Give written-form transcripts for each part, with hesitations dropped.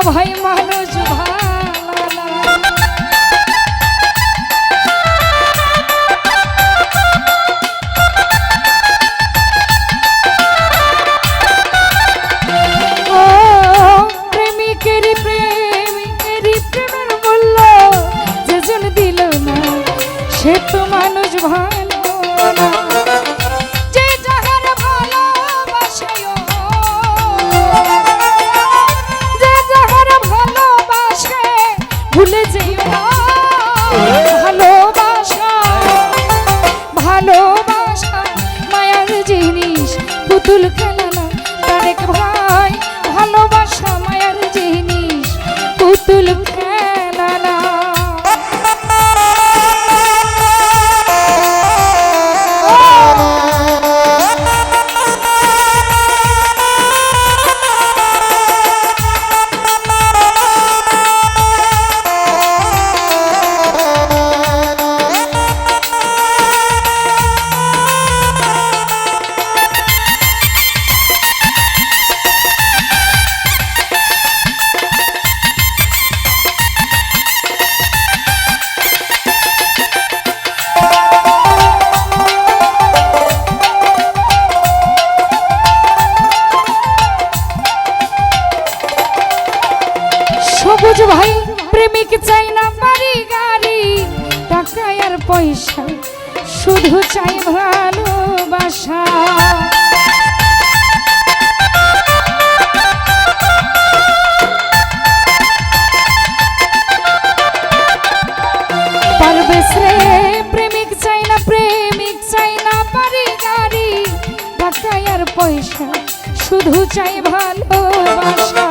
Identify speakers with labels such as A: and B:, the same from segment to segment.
A: ভাই মানুষ ভালো না। ও প্রেমিকেরই প্রেমের মূল্য যেজন দিল না সে তো মানুষ ভালো না। যে যাহার ভালোবাসে যে যাহার ভালোবাসে ভুলে যেও না ভালোবাসা ভালোবাসা মায়ার জিনিস পুতুল খেলা না। তারেক ভাই ভালোবাসা মায়ার জিনিস পুতুল খেলা না। সবুজ ভাই প্রেমিক চাই না বাড়ি গাড়ি টাকা আর পয়সা শুধু চাই ভালোবাসা। পারবেশ রে প্রেমিক চাই না বাড়ি গাড়ি টাকা আর পয়সা শুধু চাই ভালোবাসা।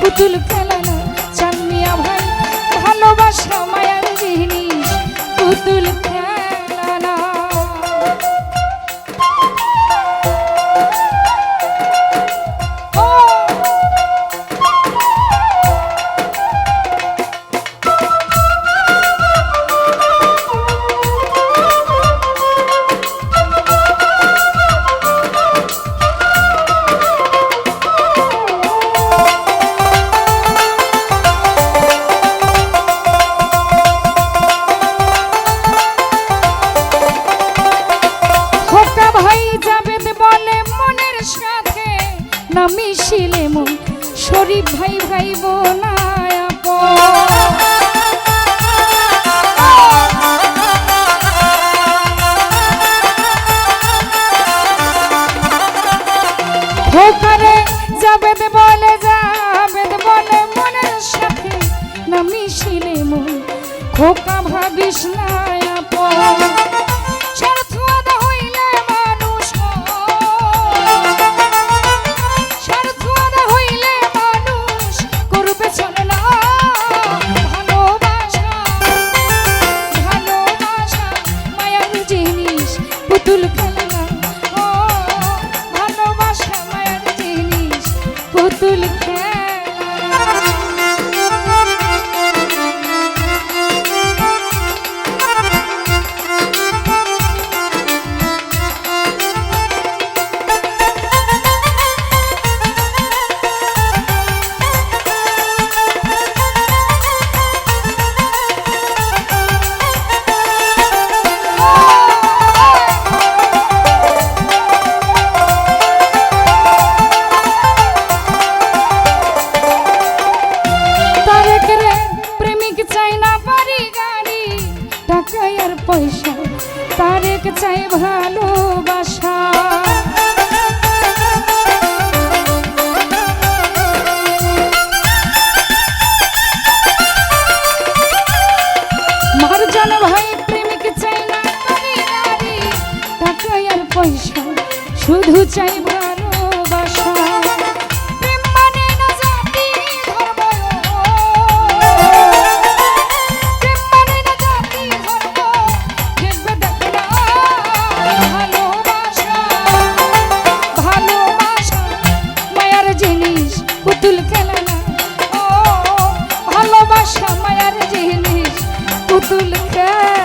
A: পুতুল খেলা না চান মিয়া ভাই ভালোবাসা মায়ার জিনিস পুতুল খেলা না। না মিশিলে মন শরীফ ভাই ভাই বোনায় হোকারে যাবেদ বলে মনের সাথে না মিশিলে মন খোকা ভাবিস না আপন। পুতুল খেলা না ও ভালোবাসা মায়ার জিনিস পুতুল খেলা। পয়সা তারেক চাই ভালোবাসা। মারজান ভাই প্রেমিক চাই না বাড়ি গাড়ি টাকা আর পয়সা শুধু চাই ভালোবাসা। পুতুল পুতুল খেলা